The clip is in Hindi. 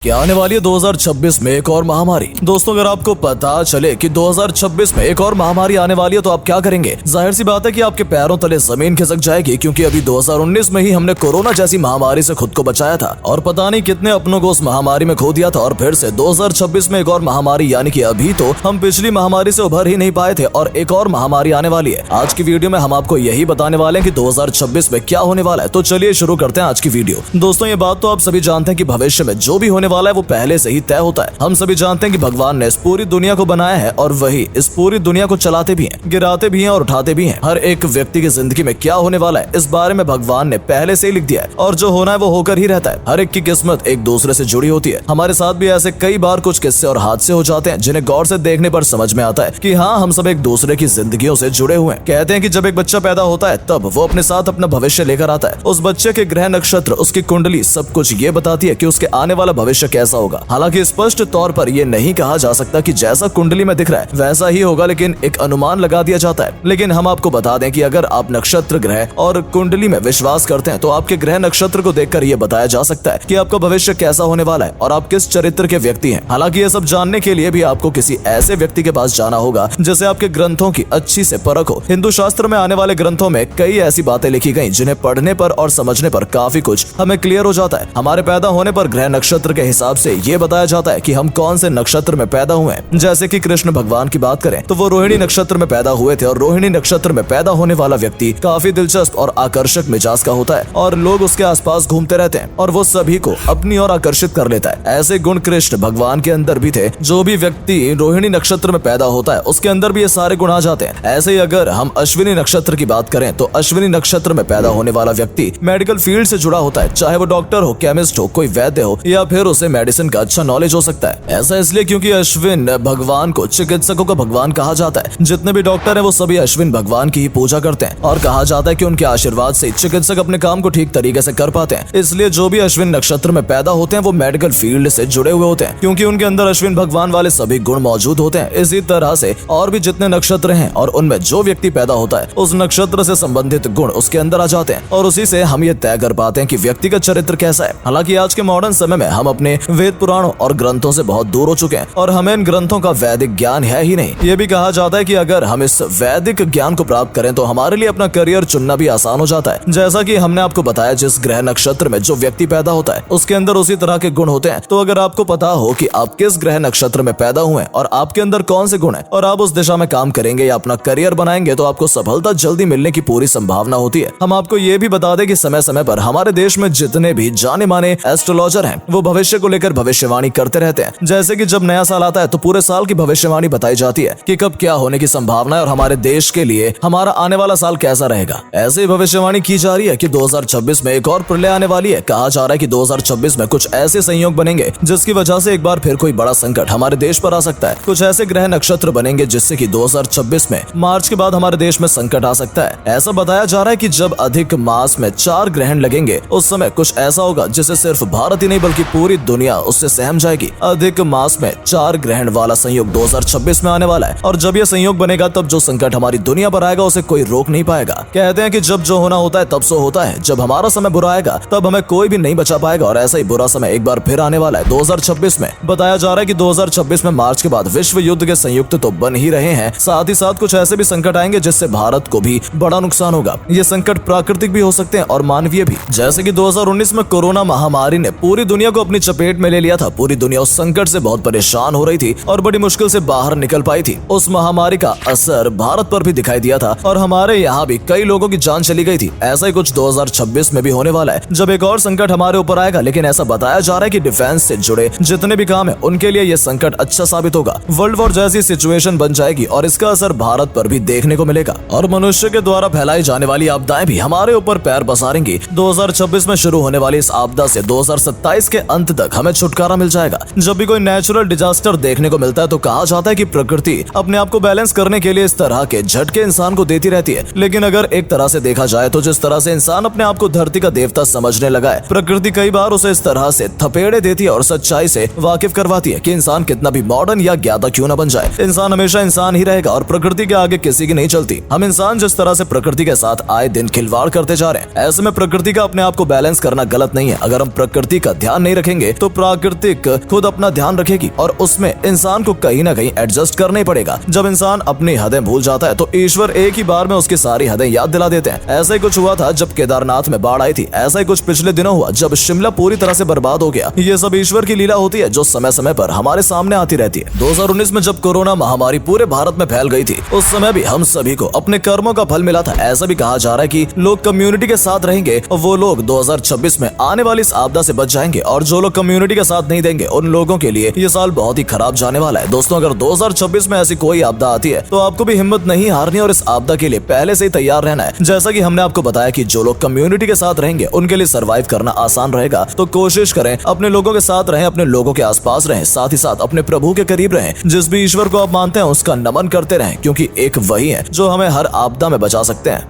क्या आने वाली है 2026 में एक और महामारी। दोस्तों, अगर आपको पता चले कि 2026 में एक और महामारी आने वाली है तो आप क्या करेंगे? जाहिर सी बात है कि आपके पैरों तले जमीन खिसक जाएगी, क्योंकि अभी 2019 में ही हमने कोरोना जैसी महामारी से खुद को बचाया था और पता नहीं कितने अपनों को उस महामारी में खो दिया था। और फिर से 2026 में एक और महामारी, यानी कि अभी तो हम पिछली महामारी से उभर ही नहीं पाए थे और एक और महामारी आने वाली है। आज की वीडियो में हम आपको यही बताने वाले हैं कि 2026 में क्या होने वाला है। तो चलिए शुरू करते हैं आज की वीडियो। दोस्तों, ये बात तो आप सभी जानते हैं कि भविष्य में जो भी होने वाला है वो पहले से ही तय होता है। हम सभी जानते हैं कि भगवान ने इस पूरी दुनिया को बनाया है और वही इस पूरी दुनिया को चलाते भी हैं, गिराते भी हैं और उठाते भी हैं। हर एक व्यक्ति की जिंदगी में क्या होने वाला है इस बारे में भगवान ने पहले से ही लिख दिया है और जो होना है वो होकर ही रहता है। हर एक की किस्मत एक दूसरे से जुड़ी होती है। हमारे साथ भी ऐसे कई बार कुछ किस्से और हादसे हो जाते हैं जिन्हें गौर से देखने पर समझ में आता है कि हाँ, हम सब एक दूसरे की जिंदगियों से जुड़े हुए हैं। कहते हैं कि जब एक बच्चा पैदा होता है तब वो अपने साथ अपना भविष्य लेकर आता है। उस बच्चे के ग्रह नक्षत्र, उसकी कुंडली सब कुछ ये बताती है कि उसके आने वाला भविष्य कैसा होगा। हालांकि स्पष्ट तौर पर यह नहीं कहा जा सकता कि जैसा कुंडली में दिख रहा है वैसा ही होगा, लेकिन एक अनुमान लगा दिया जाता है। लेकिन हम आपको बता दें कि अगर आप नक्षत्र, ग्रह और कुंडली में विश्वास करते हैं तो आपके ग्रह नक्षत्र को देखकर यह बताया जा सकता है कि आपका भविष्य कैसा होने वाला है और आप किस चरित्र के व्यक्ति हैं। हालांकि यह सब जानने के लिए भी आपको किसी ऐसे व्यक्ति के पास जाना होगा जिसे आपके ग्रंथों की अच्छी से परख हो। हिंदू शास्त्र में आने वाले ग्रंथों में कई ऐसी बातें लिखी गई जिन्हें पढ़ने पर और समझने पर काफी कुछ हमें क्लियर हो जाता है। हमारे पैदा होने पर ग्रह नक्षत्र के हिसाब से ये बताया जाता है कि हम कौन से नक्षत्र में पैदा हुए हैं। जैसे कि कृष्ण भगवान की बात करें तो वो रोहिणी नक्षत्र में पैदा हुए थे और रोहिणी नक्षत्र में पैदा होने वाला व्यक्ति काफी दिलचस्प और आकर्षक मिजाज का होता है और लोग उसके आसपास घूमते रहते हैं और वो सभी को अपनी ओर आकर्षित कर लेता है। ऐसे गुण कृष्ण भगवान के अंदर भी थे। जो भी व्यक्ति रोहिणी नक्षत्र में पैदा होता है उसके अंदर भी ये सारे गुण आ जाते हैं। ऐसे ही अगर हम अश्विनी नक्षत्र की बात करें तो अश्विनी नक्षत्र में पैदा होने वाला व्यक्ति मेडिकल फील्ड से जुड़ा होता है, चाहे वो डॉक्टर हो, केमिस्ट हो, कोई वैद्य हो या फिर उसे मेडिसिन का अच्छा नॉलेज हो सकता है। ऐसा इसलिए क्योंकि अश्विन भगवान को चिकित्सकों का भगवान कहा जाता है। जितने भी डॉक्टर हैं वो सभी अश्विन भगवान की ही पूजा करते हैं और कहा जाता है कि उनके आशीर्वाद से चिकित्सक अपने काम को ठीक तरीके से कर पाते हैं। इसलिए जो भी अश्विन नक्षत्र में पैदा होते हैं वो मेडिकल फील्ड से जुड़े हुए होते हैं, क्योंकि उनके अंदर अश्विन भगवान वाले सभी गुण मौजूद होते हैं। इसी तरह से और भी जितने नक्षत्र हैं और उनमें जो व्यक्ति पैदा होता है उस नक्षत्र से संबंधित गुण उसके अंदर आ जाते हैं और उसी से हम ये तय कर पाते हैं कि व्यक्ति का चरित्र कैसा है। हालांकि आज के मॉडर्न समय में हम अपने वेद पुराणों और ग्रंथों से बहुत दूर हो चुके हैं और हमें इन ग्रंथों का वैदिक ज्ञान है ही नहीं। ये भी कहा जाता है कि अगर हम इस वैदिक ज्ञान को प्राप्त करें तो हमारे लिए अपना करियर चुनना भी आसान हो जाता है। जैसा कि हमने आपको बताया, जिस ग्रह नक्षत्र में जो व्यक्ति पैदा होता है उसके अंदर उसी तरह के गुण होते हैं। तो अगर आपको पता हो कि आप किस ग्रह नक्षत्र में पैदा हुए हैं और आपके अंदर कौन से गुण है और आप उस दिशा में काम करेंगे या अपना करियर बनाएंगे तो आपको सफलता जल्दी मिलने की पूरी संभावना होती है। हम आपको ये भी बता दें कि समय समय पर हमारे देश में जितने भी जाने माने एस्ट्रोलॉजर हैं वो भविष्य को लेकर भविष्यवाणी करते रहते हैं। जैसे कि जब नया साल आता है तो पूरे साल की भविष्यवाणी बताई जाती है कि कब क्या होने की संभावना है और हमारे देश के लिए हमारा आने वाला साल कैसा रहेगा। ऐसे ही भविष्यवाणी की जा रही है कि 2026 में एक और प्रलय आने वाली है। कहा जा रहा है कि 2026 में कुछ ऐसे संयोग बनेंगे जिसकी वजह से एक बार फिर कोई बड़ा संकट हमारे देश पर आ सकता है। कुछ ऐसे ग्रह नक्षत्र बनेंगे जिससे कि 2026 में मार्च के बाद हमारे देश में संकट आ सकता है। ऐसा बताया जा रहा है कि जब अधिक मास में 4 ग्रहण लगेंगे उस समय कुछ ऐसा होगा जिससे सिर्फ भारत ही नहीं बल्कि पूरी दुनिया उससे सहम जाएगी। अधिक मास में 4 ग्रहण वाला संयोग 2026 में आने वाला है और जब यह संयोग बनेगा तब जो संकट हमारी दुनिया पर आएगा उसे कोई रोक नहीं पाएगा। कहते हैं कि जब जो होना होता है तब सो होता है। जब हमारा समय बुरा आएगा तब हमें कोई भी नहीं बचा पाएगा और ऐसा ही बुरा समय एक बार फिर आने वाला है 2026 में। बताया जा रहा है कि 2026 में मार्च के बाद विश्व युद्ध के संयुक्त तो बन ही रहे हैं, साथ ही साथ कुछ ऐसे भी संकट आएंगे जिससे भारत को भी बड़ा नुकसान होगा। ये संकट प्राकृतिक भी हो सकते हैं और मानवीय भी। जैसे कि 2019 में कोरोना महामारी ने पूरी दुनिया को अपनी चपेट में ले लिया था। पूरी दुनिया उस संकट से बहुत परेशान हो रही थी और बड़ी मुश्किल से बाहर निकल पाई थी। उस महामारी का असर भारत पर भी दिखाई दिया था और हमारे यहाँ भी कई लोगों की जान चली गई थी। ऐसा ही कुछ 2026 में भी होने वाला है जब एक और संकट हमारे ऊपर आएगा। लेकिन ऐसा बताया जा रहा है कि डिफेंस से जुड़े जितने भी काम है उनके लिए यह संकट अच्छा साबित होगा। वर्ल्ड वॉर जैसी सिचुएशन बन जाएगी और इसका असर भारत पर भी देखने को मिलेगा और मनुष्य के द्वारा फैलाई जाने वाली आपदाएं भी हमारे ऊपर पैर पसारेंगी। 2026 में शुरू होने वाली इस आपदा से 2027 के अंत तक हमें छुटकारा मिल जाएगा। जब भी कोई नेचुरल डिजास्टर देखने को मिलता है तो कहा जाता है कि प्रकृति अपने आप को बैलेंस करने के लिए इस तरह के झटके इंसान को देती रहती है। लेकिन अगर एक तरह से देखा जाए तो जिस तरह से इंसान अपने आप को धरती का देवता समझने लगा है, प्रकृति कई बार उसे इस तरह से थपेड़े देती है और सच्चाई से वाकिफ करवाती है कि इंसान कितना भी मॉडर्न या ज्ञाता क्यों न बन जाए, इंसान हमेशा इंसान ही रहेगा और प्रकृति के आगे किसी की नहीं चलती। हम इंसान जिस तरह से प्रकृति के साथ आए दिन खिलवाड़ करते जा रहे हैं, ऐसे में प्रकृति का अपने आप को बैलेंस करना गलत नहीं है। अगर हम प्रकृति का ध्यान नहीं रखेंगे रहेंगे तो प्राकृतिक खुद अपना ध्यान रखेगी और उसमें इंसान को कहीं ना कहीं एडजस्ट करना ही पड़ेगा। जब इंसान अपनी हदें भूल जाता है तो ईश्वर एक ही बार में उसकी सारी हदें याद दिला देते हैं। ऐसा ही कुछ हुआ था जब केदारनाथ में बाढ़ आई थी, ऐसा ही कुछ पिछले दिनों हुआ जब शिमला पूरी तरह से बर्बाद हो गया। ये सब ईश्वर की लीला होती है जो समय समय पर हमारे सामने आती रहती है। 2019 में जब कोरोना महामारी पूरे भारत में फैल गई थी उस समय भी हम सभी को अपने कर्मों का फल मिला था। ऐसा भी कहा जा रहा है कि लोग कम्युनिटी के साथ रहेंगे और वो लोग 2026 में आने वाली इस आपदा से बच जाएंगे, और जो लोग कम्युनिटी का साथ नहीं देंगे उन लोगों के लिए ये साल बहुत ही खराब जाने वाला है। दोस्तों, अगर 2026 में ऐसी कोई आपदा आती है तो आपको भी हिम्मत नहीं हारनी और इस आपदा के लिए पहले से ही तैयार रहना है। जैसा कि हमने आपको बताया कि जो लोग कम्युनिटी के साथ रहेंगे उनके लिए सर्वाइव करना आसान रहेगा, तो कोशिश करें अपने लोगों के साथ रहें, अपने लोगों के आसपास रहें, साथ ही साथ अपने प्रभु के करीब रहें। जिस भी ईश्वर को आप मानते हैं उसका नमन करते रहें, क्योंकि एक वही है जो हमें हर आपदा में बचा सकते हैं।